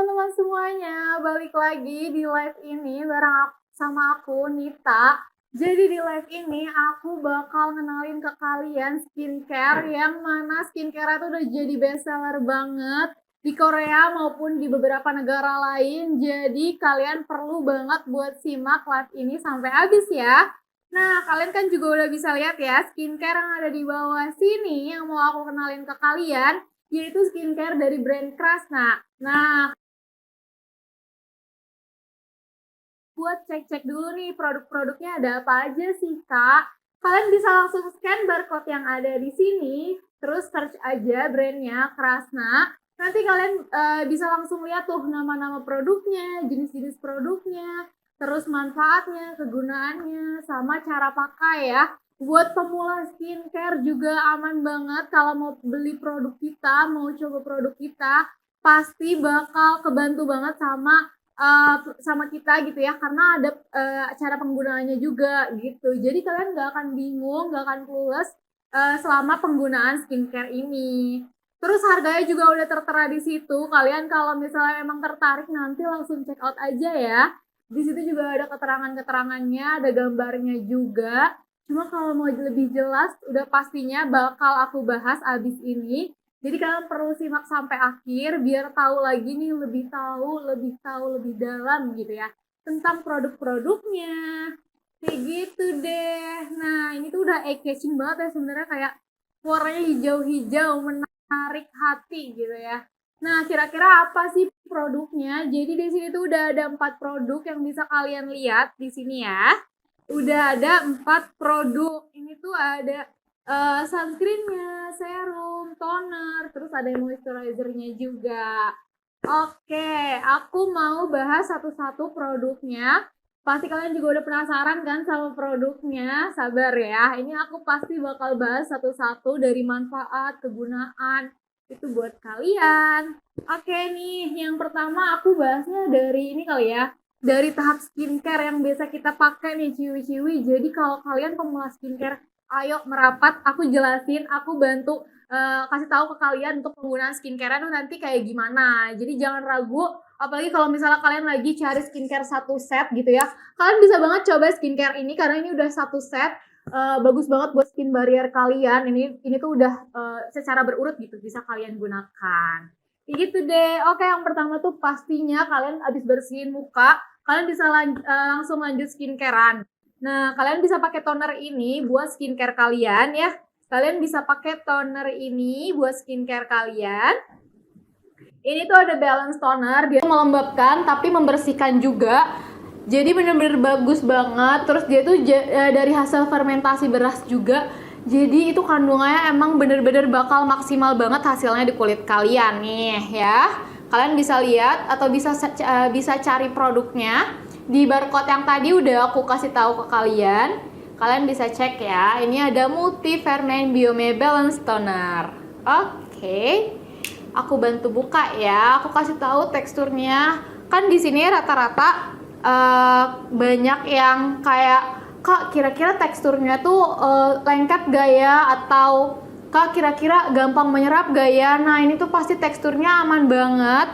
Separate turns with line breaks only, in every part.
teman-teman semuanya, balik lagi di live ini bareng sama aku Nita. Jadi di live ini aku bakal ngenalin ke kalian skincare yang mana skincare itu udah jadi bestseller banget di Korea maupun di beberapa negara lain. Jadi kalian perlu banget buat simak live ini sampai habis ya. Nah, kalian kan juga udah bisa lihat ya skincare yang ada di bawah sini yang mau aku kenalin ke kalian, yaitu skincare dari brand Krasna. Nah, buat cek-cek dulu nih produk-produknya ada apa aja sih, Kak. Kalian bisa langsung scan barcode yang ada di sini, terus search aja brandnya Krasna. Nanti kalian bisa langsung lihat tuh nama-nama produknya, jenis-jenis produknya, terus manfaatnya, kegunaannya, sama cara pakai ya. Buat pemula skincare juga aman banget kalau mau beli produk kita, mau coba produk kita, pasti bakal kebantu banget sama kita gitu ya, karena ada cara penggunaannya juga gitu. Jadi kalian nggak akan bingung, nggak akan clueless selama penggunaan skincare ini. Terus harganya juga udah tertera di situ. Kalian kalau misalnya emang tertarik nanti langsung check out aja ya. Di situ juga ada keterangan-keterangannya, ada gambarnya juga. Cuma kalau mau lebih jelas, udah pastinya bakal aku bahas abis ini. Jadi kalian perlu simak sampai akhir biar tahu lagi nih, lebih tahu lebih dalam gitu ya tentang produk-produknya. Kayak gitu deh. Nah, ini tuh udah eye-catching banget ya sebenarnya, kayak warnanya hijau-hijau, menarik hati gitu ya. Nah, kira-kira apa sih produknya? Jadi di sini tuh udah ada 4 produk yang bisa kalian lihat di sini ya. Udah ada 4 produk. Ini tuh ada sunscreennya, serum, toner, terus ada moisturizernya juga. Oke, aku mau bahas satu-satu produknya. Pasti kalian juga udah penasaran kan sama produknya. Sabar ya, ini aku pasti bakal bahas satu-satu dari manfaat, kegunaan, itu buat kalian. Oke nih, yang pertama aku bahasnya dari ini kali ya, dari tahap skincare yang biasa kita pakai nih ciwi-ciwi. Jadi kalau kalian pemula skincare, ayo merapat, aku jelasin, aku bantu kasih tahu ke kalian untuk penggunaan skincare itu nanti kayak gimana. Jadi jangan ragu, apalagi kalau misalnya kalian lagi cari skincare satu set gitu ya. Kalian bisa banget coba skincare ini karena ini udah satu set. Bagus banget buat skin barrier kalian. Ini tuh udah secara berurut gitu bisa kalian gunakan. Gitu deh. Oke, yang pertama tuh pastinya kalian abis bersihin muka, kalian bisa langsung lanjut skincarean. Nah, kalian bisa pakai toner ini buat skincare kalian ya. Kalian bisa pakai toner ini buat skincare kalian. Ini tuh ada balance toner, dia melembabkan tapi membersihkan juga. Jadi bener-bener bagus banget. Terus dia tuh dari hasil fermentasi beras juga. Jadi itu kandungannya emang bener-bener bakal maksimal banget hasilnya di kulit kalian nih ya. Kalian bisa lihat atau bisa cari produknya di barcode yang tadi udah aku kasih tahu ke kalian. Kalian bisa cek ya. Ini ada multi ferment biome balance toner. Oke. Aku bantu buka ya. Aku kasih tahu teksturnya. Kan di sini rata-rata banyak yang kayak, Kak kira-kira teksturnya tuh lengket gak ya? Atau Kak kira-kira gampang menyerap gak ya? Nah ini tuh pasti teksturnya aman banget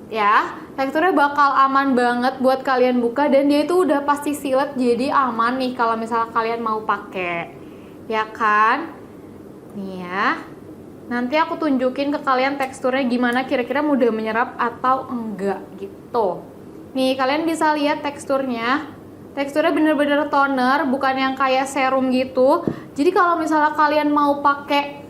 ya. Teksturnya bakal aman banget buat kalian buka, dan dia itu udah pasti silet, jadi aman nih kalau misalnya kalian mau pakai ya kan. Nih ya, nanti aku tunjukin ke kalian teksturnya gimana, kira-kira mudah menyerap atau enggak gitu. Nih kalian bisa lihat teksturnya. Teksturnya bener-bener toner, bukan yang kayak serum gitu. Jadi kalau misalnya kalian mau pakai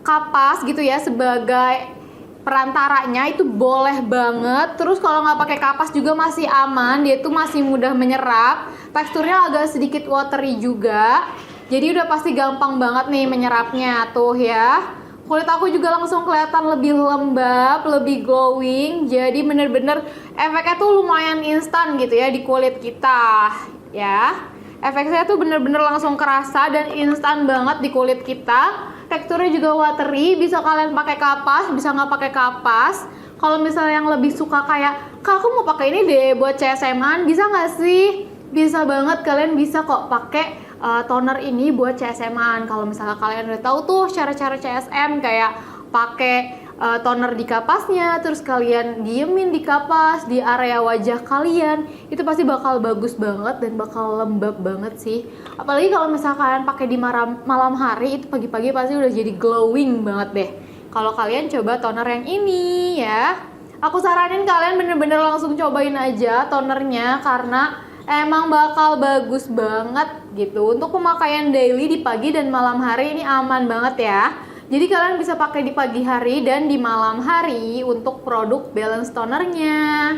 kapas gitu ya sebagai perantaranya, itu boleh banget. Terus kalau nggak pakai kapas juga masih aman, dia tuh masih mudah menyerap. Teksturnya agak sedikit watery juga, jadi udah pasti gampang banget nih menyerapnya tuh ya. Kulit aku juga langsung kelihatan lebih lembab, lebih glowing. Jadi bener-bener efeknya tuh lumayan instan gitu ya di kulit kita ya. Efeknya tuh bener-bener langsung kerasa dan instan banget di kulit kita. Teksturnya juga watery, bisa kalian pakai kapas, bisa nggak pakai kapas. Kalau misalnya yang lebih suka kayak, Kak aku mau pakai ini deh buat CSM-an, bisa nggak sih? Bisa banget, kalian bisa kok pakai toner ini buat CSM-an. Kalau misalnya kalian udah tahu tuh cara-cara CSM kayak pakai toner di kapasnya, terus kalian diemin di kapas di area wajah kalian, itu pasti bakal bagus banget dan bakal lembab banget sih. Apalagi kalau misalnya kalian pakai di malam hari, itu pagi-pagi pasti udah jadi glowing banget deh. Kalau kalian coba toner yang ini ya, aku saranin kalian bener-bener langsung cobain aja tonernya, karena emang bakal bagus banget gitu. Untuk pemakaian daily di pagi dan malam hari ini aman banget ya. Jadi kalian bisa pakai di pagi hari dan di malam hari untuk produk balance tonernya.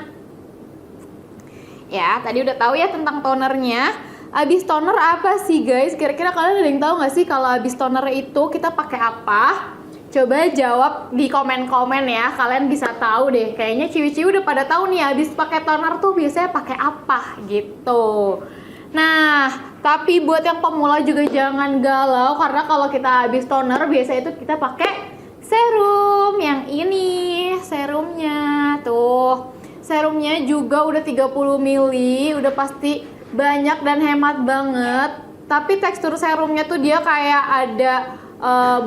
Ya, tadi udah tahu ya tentang tonernya. Abis toner apa sih guys? Kira-kira kalian ada yang tahu nggak sih kalau abis toner itu kita pakai apa? Coba jawab di komen-komen ya. Kalian bisa tahu deh. Kayaknya ciwi-ciwi udah pada tahu nih abis pakai toner tuh biasanya pakai apa gitu. Nah, tapi buat yang pemula juga jangan galau, karena kalau kita habis toner biasa itu kita pakai serum. Yang ini serumnya tuh. Serumnya juga udah 30 ml, udah pasti banyak dan hemat banget. Tapi tekstur serumnya tuh dia kayak ada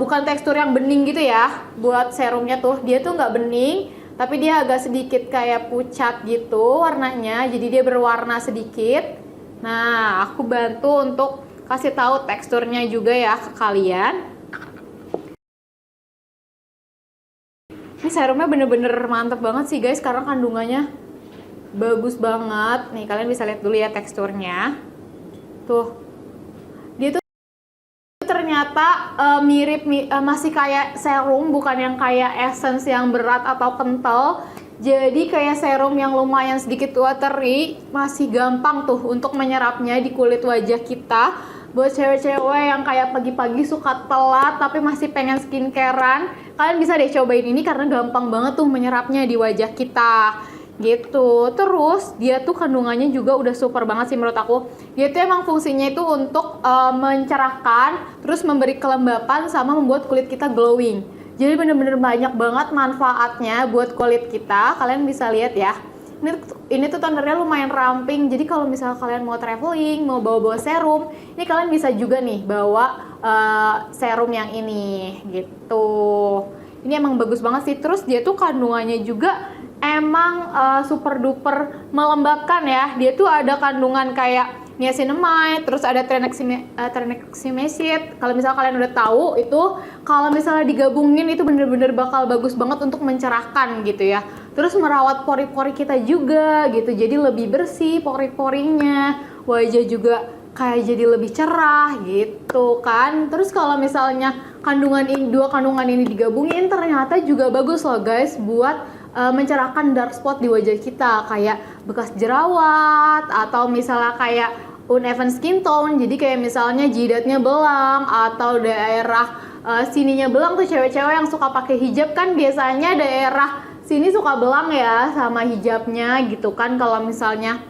bukan tekstur yang bening gitu ya. Buat serumnya tuh dia tuh nggak bening, tapi dia agak sedikit kayak pucat gitu warnanya. Jadi dia berwarna sedikit. Nah, aku bantu untuk kasih tahu teksturnya juga ya ke kalian. Ini serumnya bener-bener mantep banget sih guys, karena kandungannya bagus banget. Nih, kalian bisa lihat dulu ya teksturnya. Tuh, dia tuh ternyata masih kayak serum, bukan yang kayak essence yang berat atau kental. Jadi kayak serum yang lumayan sedikit watery, masih gampang tuh untuk menyerapnya di kulit wajah kita. Buat cewek-cewek yang kayak pagi-pagi suka telat tapi masih pengen skincarean, kalian bisa deh cobain ini karena gampang banget tuh menyerapnya di wajah kita gitu. Terus dia tuh kandungannya juga udah super banget sih menurut aku. Dia tuh emang fungsinya itu untuk mencerahkan, terus memberi kelembapan sama membuat kulit kita glowing. Jadi bener-bener banyak banget manfaatnya buat kulit kita. Kalian bisa lihat ya. Ini tuh tonernya lumayan ramping. Jadi kalau misalnya kalian mau traveling, mau bawa-bawa serum, ini kalian bisa juga nih bawa serum yang ini gitu. Ini emang bagus banget sih. Terus dia tuh kandungannya juga emang super duper melembabkan ya. Dia tuh ada kandungan kayak niacinamide, terus ada tranexamisid. Kalau misalnya kalian udah tahu itu, kalau misalnya digabungin itu bener-bener bakal bagus banget untuk mencerahkan gitu ya. Terus merawat pori-pori kita juga gitu, jadi lebih bersih pori-porinya. Wajah juga kayak jadi lebih cerah gitu kan. Terus kalau misalnya dua kandungan ini digabungin, ternyata juga bagus loh guys buat mencerahkan dark spot di wajah kita, kayak bekas jerawat atau misalnya kayak uneven skin tone. Jadi kayak misalnya jidatnya belang atau daerah sininya belang tuh, cewek-cewek yang suka pakai hijab kan biasanya daerah sini suka belang ya sama hijabnya gitu kan, kalau misalnya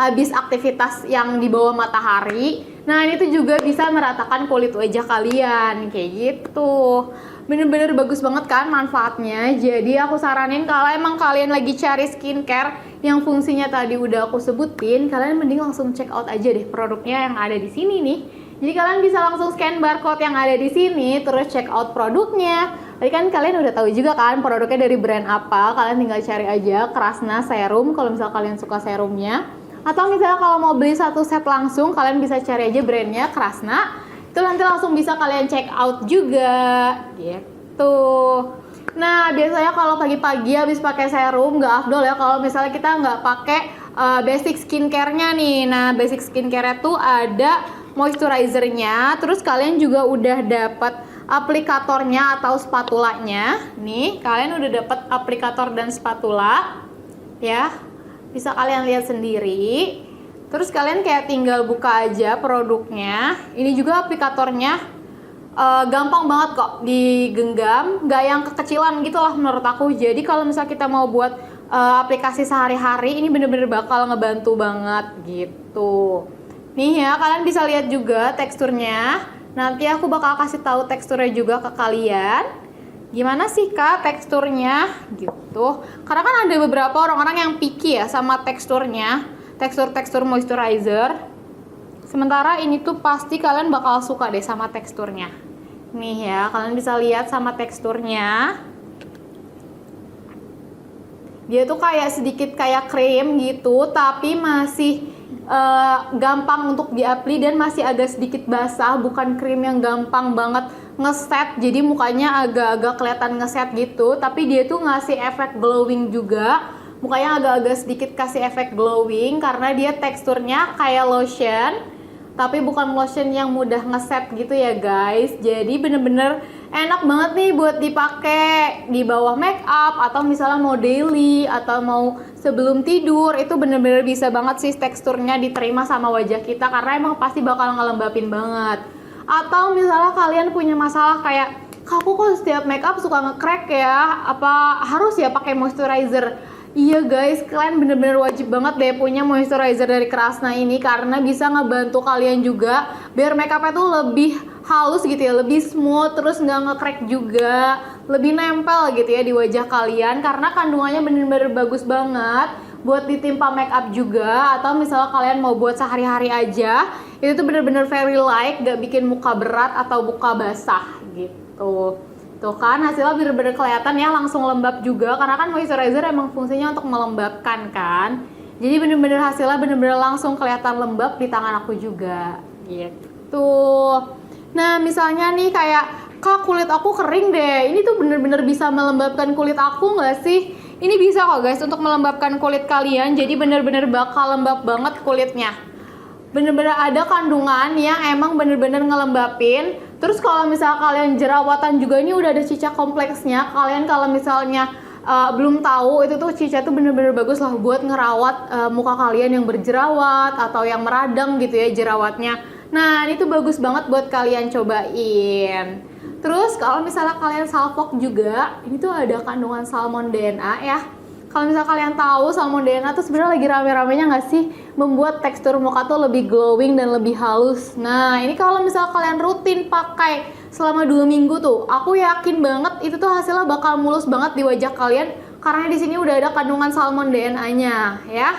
habis aktivitas yang di bawah matahari. Nah, ini tuh juga bisa meratakan kulit wajah kalian kayak gitu. Bener-bener bagus banget kan manfaatnya. Jadi aku saranin kalau emang kalian lagi cari skincare yang fungsinya tadi udah aku sebutin, kalian mending langsung check out aja deh produknya yang ada di sini nih. Jadi kalian bisa langsung scan barcode yang ada di sini, terus check out produknya. Tadi kan kalian udah tahu juga kan produknya dari brand apa. Kalian tinggal cari aja Krasna Serum kalau misalnya kalian suka serumnya. Atau misalnya kalau mau beli satu set langsung, kalian bisa cari aja brandnya Krasna. Itu nanti langsung bisa kalian check out juga gitu. Nah, biasanya kalau pagi-pagi habis pakai serum nggak afdol ya kalau misalnya kita nggak pakai basic skincare-nya nih. Nah, basic skincare-nya tuh ada moisturizer-nya, terus kalian juga udah dapat aplikatornya atau spatulanya. Nih, kalian udah dapat aplikator dan spatula ya. Bisa kalian lihat sendiri. Terus kalian kayak tinggal buka aja produknya. Ini juga aplikatornya gampang banget kok digenggam, nggak yang kekecilan gitu lah menurut aku. Jadi kalau misalnya kita mau buat aplikasi sehari-hari, ini bener-bener bakal ngebantu banget gitu. Nih ya, kalian bisa lihat juga teksturnya. Nanti aku bakal kasih tahu teksturnya juga ke kalian. Gimana sih kak teksturnya gitu. Karena kan ada beberapa orang-orang yang picky ya sama teksturnya, tekstur moisturizer. Sementara ini tuh pasti kalian bakal suka deh sama teksturnya. Nih ya, kalian bisa lihat sama teksturnya. Dia tuh kayak sedikit kayak krim gitu, tapi masih gampang untuk diapli dan masih agak sedikit basah, bukan krim yang gampang banget ngeset, jadi mukanya agak-agak kelihatan ngeset gitu, tapi dia tuh ngasih efek glowing juga. Mukanya agak-agak sedikit kasih efek glowing karena dia teksturnya kayak lotion, tapi bukan lotion yang mudah ngeset gitu ya guys. Jadi bener-bener enak banget nih buat dipakai di bawah make up, atau misalnya mau daily atau mau sebelum tidur. Itu bener-bener bisa banget sih teksturnya diterima sama wajah kita, karena emang pasti bakal ngelembapin banget. Atau misalnya kalian punya masalah kayak, aku kok setiap make up suka nge-crack ya, apa harus ya pakai moisturizer? Iya guys, kalian bener-bener wajib banget deh punya moisturizer dari Krasna ini, karena bisa ngebantu kalian juga biar makeupnya tuh lebih halus gitu ya, lebih smooth, terus nggak nge-crack juga, lebih nempel gitu ya di wajah kalian, karena kandungannya bener-bener bagus banget buat ditimpa makeup juga, atau misalnya kalian mau buat sehari-hari aja, itu tuh bener-bener very light, gak bikin muka berat atau muka basah gitu. Tuh kan hasilnya bener-bener kelihatan ya, langsung lembab juga, karena kan moisturizer emang fungsinya untuk melembabkan kan. Jadi bener-bener hasilnya bener-bener langsung kelihatan lembab di tangan aku juga gitu. Nah misalnya nih kayak, kak kulit aku kering deh, ini tuh bener-bener bisa melembabkan kulit aku nggak sih? Ini bisa kok guys untuk melembabkan kulit kalian, jadi bener-bener bakal lembab banget kulitnya. Bener-bener ada kandungan yang emang bener-bener ngelembapin. Terus kalau misalnya kalian jerawatan juga, ini udah ada cicak kompleksnya. Kalian kalau misalnya belum tahu, itu tuh cicak tuh bener-bener bagus lah buat ngerawat muka kalian yang berjerawat atau yang meradang gitu ya jerawatnya. Nah ini tuh bagus banget buat kalian cobain. Terus kalau misalnya kalian salvok juga, ini tuh ada kandungan salmon DNA ya. Kalau misalnya kalian tahu salmon DNA tuh sebenarnya lagi rame-ramenya nggak sih membuat tekstur muka tuh lebih glowing dan lebih halus. Nah ini kalau misalnya kalian rutin pakai selama 2 minggu tuh, aku yakin banget itu tuh hasilnya bakal mulus banget di wajah kalian, karena di sini udah ada kandungan salmon DNA-nya ya.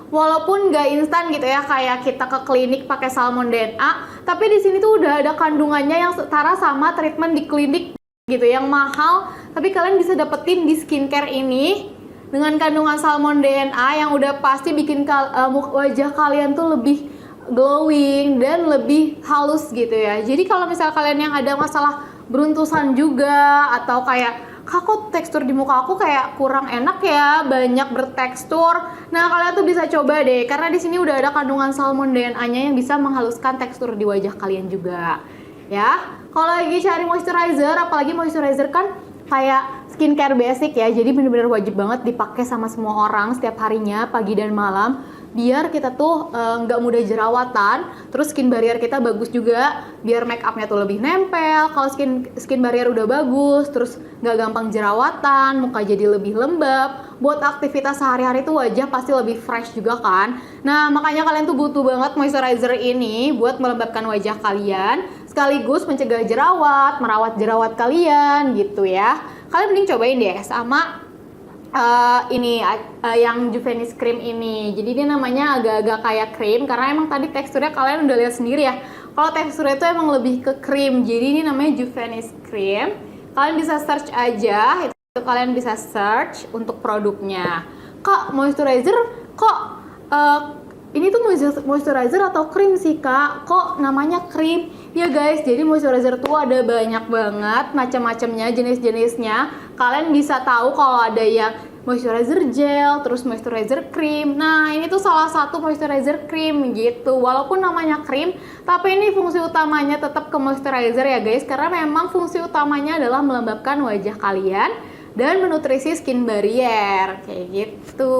Walaupun nggak instan gitu ya kayak kita ke klinik pakai salmon DNA, tapi di sini tuh udah ada kandungannya yang setara sama treatment di klinik gitu yang mahal, tapi kalian bisa dapetin di skincare ini dengan kandungan salmon DNA yang udah pasti bikin wajah kalian tuh lebih glowing dan lebih halus gitu ya. Jadi kalau misalnya kalian yang ada masalah beruntusan juga, atau kayak, kok tekstur di muka aku kayak kurang enak ya, banyak bertekstur. Nah, kalian tuh bisa coba deh, karena di sini udah ada kandungan salmon DNA-nya yang bisa menghaluskan tekstur di wajah kalian juga. Ya, kalau lagi cari moisturizer, apalagi moisturizer kan kayak skincare basic ya, jadi bener-bener wajib banget dipakai sama semua orang setiap harinya, pagi dan malam, biar kita tuh nggak mudah jerawatan, terus skin barrier kita bagus juga, biar make upnya tuh lebih nempel. Kalau skin barrier udah bagus, terus nggak gampang jerawatan, muka jadi lebih lembab, buat aktivitas sehari-hari tuh wajah pasti lebih fresh juga kan. Nah makanya kalian tuh butuh banget moisturizer ini buat melembabkan wajah kalian, sekaligus mencegah jerawat, merawat jerawat kalian gitu ya. Kalian mending cobain deh sama ini yang Juvenis Cream ini. Jadi dia namanya agak-agak kayak krim, karena emang tadi teksturnya kalian udah lihat sendiri ya. Kalau teksturnya itu emang lebih ke krim, jadi ini namanya Juvenis Cream. Kalian bisa search aja, itu kalian bisa search untuk produknya. Kak, moisturizer kok ini tuh moisturizer atau krim sih kak? Kok namanya krim? Ya guys, jadi moisturizer tuh ada banyak banget macam-macamnya, jenis-jenisnya. Kalian bisa tahu kalau ada yang moisturizer gel, terus moisturizer krim. Nah ini tuh salah satu moisturizer krim gitu. Walaupun namanya krim, tapi ini fungsi utamanya tetap ke moisturizer ya guys, karena memang fungsi utamanya adalah melembabkan wajah kalian dan menutrisi skin barrier kayak gitu.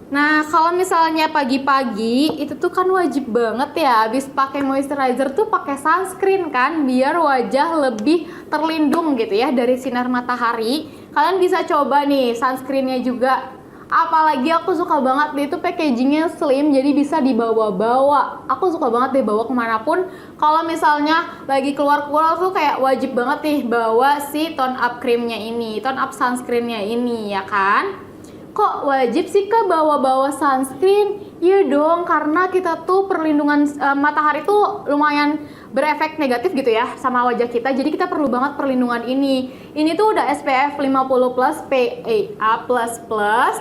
Nah kalau misalnya pagi-pagi itu tuh kan wajib banget ya habis pakai moisturizer tuh pakai sunscreen kan, biar wajah lebih terlindung gitu ya dari sinar matahari. Kalian bisa coba nih sunscreennya juga. Apalagi aku suka banget dia tuh packagingnya slim, jadi bisa dibawa-bawa. Aku suka banget deh bawa kemanapun. Kalau misalnya lagi keluar-keluar tuh kayak wajib banget nih bawa si tone up creamnya ini, tone up sunscreennya ini ya kan. Kok wajib sih Kak bawa-bawa sunscreen? Iya dong, karena kita tuh perlindungan matahari tuh lumayan berefek negatif gitu ya sama wajah kita. Jadi kita perlu banget perlindungan ini. Ini tuh udah SPF 50 plus PA++.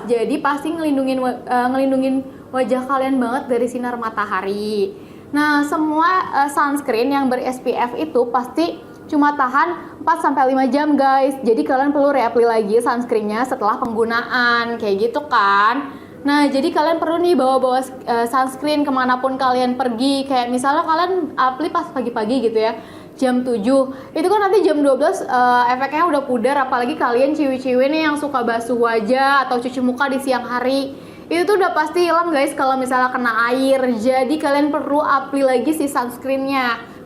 Jadi pasti ngelindungin wajah kalian banget dari sinar matahari. Nah, semua sunscreen yang ber-SPF itu pasti cuma tahan 4-5 jam guys. Jadi kalian perlu reapply lagi sunscreennya setelah penggunaan, kayak gitu kan. Nah, jadi kalian perlu nih bawa-bawa sunscreen kemanapun kalian pergi. Kayak misalnya kalian apply pas pagi-pagi gitu ya, jam 7. Itu kan nanti jam 12 efeknya udah pudar. Apalagi kalian ciwi-ciwi nih yang suka basuh wajah atau cuci muka di siang hari. Itu tuh udah pasti hilang guys kalau misalnya kena air. Jadi kalian perlu apply lagi si sunscreennya.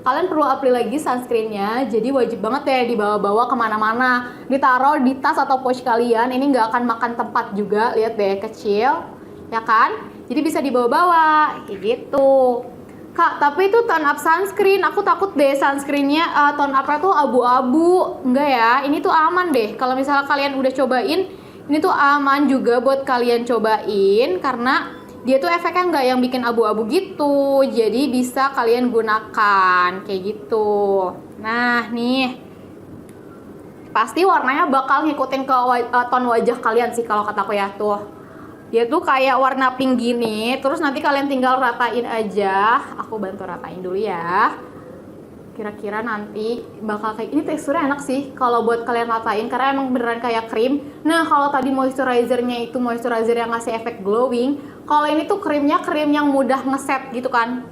Jadi wajib banget ya dibawa-bawa kemana-mana, ditaruh di tas atau pouch kalian. Ini nggak akan makan tempat juga, lihat deh, kecil ya kan, jadi bisa dibawa-bawa kayak gitu. Kak, tapi itu tone up sunscreen, aku takut deh sunscreennya tone up-nya tuh abu-abu. Enggak ya, ini tuh aman deh kalau misalnya kalian udah cobain. Ini tuh aman juga buat kalian cobain karena dia tuh efeknya nggak yang bikin abu-abu gitu, jadi bisa kalian gunakan kayak gitu. Nah nih, pasti warnanya bakal ngikutin ke tone wajah kalian sih kalau kataku ya. Tuh, dia tuh kayak warna pink gini, terus nanti kalian tinggal ratain aja. Aku bantu ratain dulu ya. Kira-kira nanti bakal kayak ini. Teksturnya enak sih kalau buat kalian ratain karena emang beneran kayak krim. Nah, kalau tadi moisturizernya itu moisturizer yang ngasih efek glowing, kalau ini tuh krimnya krim yang mudah ngeset gitu kan.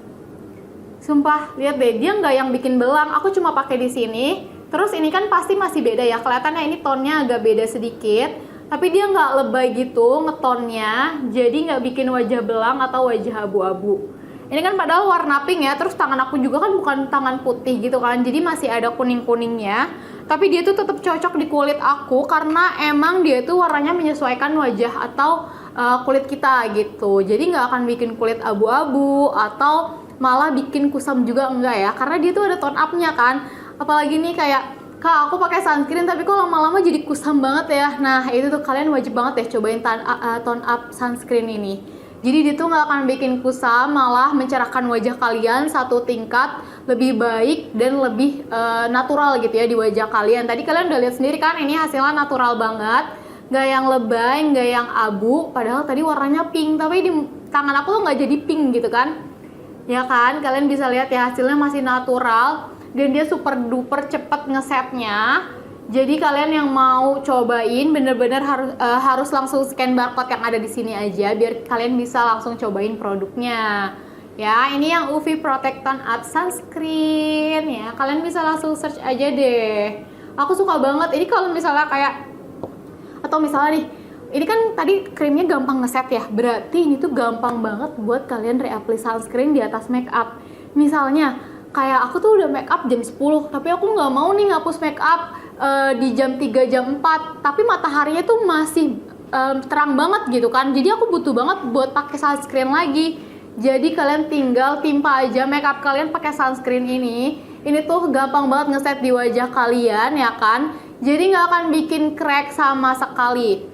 Sumpah, lihat deh, dia nggak yang bikin belang. Aku cuma pakai di sini. Terus ini kan pasti masih beda ya, kelihatannya ini tonnya agak beda sedikit, tapi dia nggak lebay gitu ngetonnya, jadi nggak bikin wajah belang atau wajah abu-abu. Ini kan padahal warna pink ya, terus tangan aku juga kan bukan tangan putih gitu kan, jadi masih ada kuning-kuningnya. Tapi dia tuh tetap cocok di kulit aku karena emang dia tuh warnanya menyesuaikan wajah atau kulit kita gitu. Jadi nggak akan bikin kulit abu-abu atau malah bikin kusam juga, enggak ya, karena dia tuh ada tone up-nya kan. Apalagi nih kayak, Kak aku pakai sunscreen tapi kok lama-lama jadi kusam banget ya. Nah itu tuh kalian wajib banget deh cobain tone up sunscreen ini. Jadi dia tuh nggak akan bikin kusam, malah mencerahkan wajah kalian satu tingkat lebih baik dan lebih natural gitu ya di wajah kalian. Tadi kalian udah lihat sendiri kan, ini hasilnya natural banget, nggak yang lebay, nggak yang abu. Padahal tadi warnanya pink, tapi di tangan aku tuh nggak jadi pink gitu kan. Ya kan, kalian bisa lihat ya hasilnya masih natural dan dia super duper cepet ngesetnya. Jadi kalian yang mau cobain bener-bener harus langsung scan barcode yang ada di sini aja biar kalian bisa langsung cobain produknya. Ya, ini yang UV Protect Tone Up Sunscreen ya. Kalian bisa langsung search aja deh. Aku suka banget. Ini kalau misalnya kayak, atau misalnya nih, ini kan tadi krimnya gampang ngeset ya. Berarti ini tuh gampang banget buat kalian reapply sunscreen di atas make up. Misalnya kayak aku tuh udah make up jam 10, tapi aku nggak mau nih ngapus make up di jam 3, jam 4, tapi mataharinya tuh masih terang banget gitu kan. Jadi aku butuh banget buat pakai sunscreen lagi. Jadi kalian tinggal timpa aja make up kalian pakai sunscreen ini. Ini tuh gampang banget ngeset di wajah kalian ya kan. Jadi nggak akan bikin crack sama sekali.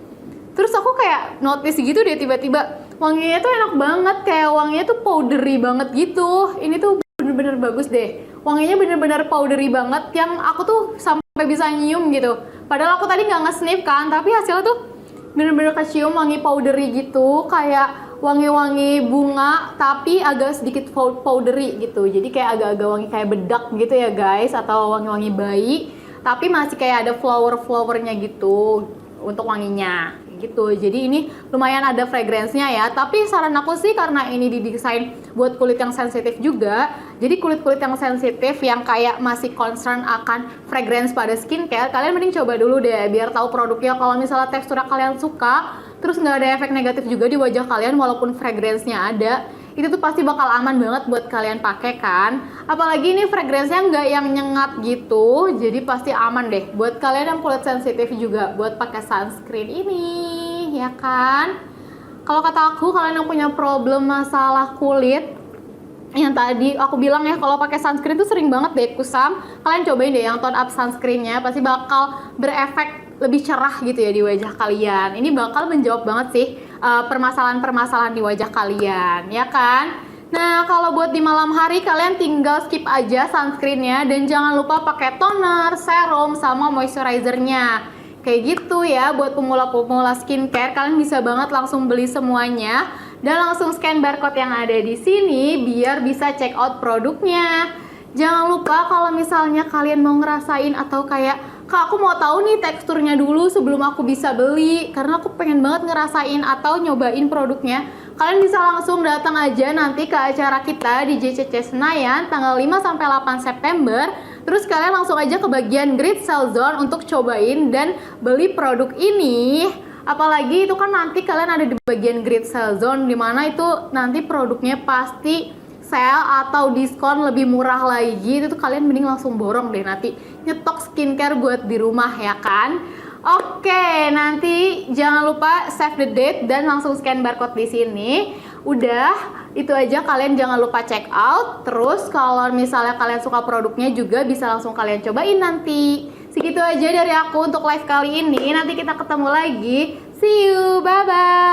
Terus aku kayak notice gitu deh, tiba-tiba wanginya tuh enak banget, kayak wanginya tuh powdery banget gitu. Ini tuh bener-bener bagus deh. Wanginya bener-bener powdery banget yang aku tuh sampai bisa nyium gitu. Padahal aku tadi nggak nge-sniff kan, tapi hasilnya tuh bener-bener kecium wangi powdery gitu, kayak wangi-wangi bunga tapi agak sedikit powdery gitu. Jadi kayak agak-agak wangi kayak bedak gitu ya guys, atau wangi-wangi bayi, tapi masih kayak ada flower-flowernya gitu untuk wanginya gitu. Jadi ini lumayan ada fragrance-nya ya. Tapi saran aku sih karena ini didesain buat kulit yang sensitif juga. Jadi kulit-kulit yang sensitif yang kayak masih concern akan fragrance pada skincare, kalian mending coba dulu deh biar tahu produknya. Kalau misalnya teksturnya kalian suka, terus nggak ada efek negatif juga di wajah kalian walaupun fragrance-nya ada, itu tuh pasti bakal aman banget buat kalian pakai kan. Apalagi ini fragrance-nya nggak yang nyengat gitu, jadi pasti aman deh buat kalian yang kulit sensitif juga buat pakai sunscreen ini ya kan. Kalau kata aku, kalian yang punya problem masalah kulit yang tadi aku bilang ya, kalau pakai sunscreen tuh sering banget deh kusam, kalian cobain deh yang tone up sunscreennya, pasti bakal berefek lebih cerah gitu ya di wajah kalian. Ini bakal menjawab banget sih permasalahan-permasalahan di wajah kalian, ya kan? Nah, kalau buat di malam hari kalian tinggal skip aja sunscreennya dan jangan lupa pakai toner, serum, sama moisturizernya. Kayak gitu ya, buat pemula-pemula skincare kalian bisa banget langsung beli semuanya dan langsung scan barcode yang ada di sini biar bisa check out produknya. Jangan lupa kalau misalnya kalian mau ngerasain atau kayak, Kak, aku mau tahu nih teksturnya dulu sebelum aku bisa beli karena aku pengen banget ngerasain atau nyobain produknya. Kalian bisa langsung datang aja nanti ke acara kita di JCC Senayan tanggal 5-8 September. Terus kalian langsung aja ke bagian Great Sale Zone untuk cobain dan beli produk ini. Apalagi itu kan nanti kalian ada di bagian Great Sale Zone, dimana itu nanti produknya pasti sale atau diskon lebih murah lagi. Itu tuh kalian mending langsung borong deh nanti nyetok skincare buat di rumah, ya kan? Oke, nanti jangan lupa save the date dan langsung scan barcode di sini. Udah, itu aja, kalian jangan lupa check out. Terus kalau misalnya kalian suka produknya juga bisa langsung kalian cobain nanti. Segitu aja dari aku untuk live kali ini. Nanti kita ketemu lagi. See you, bye-bye.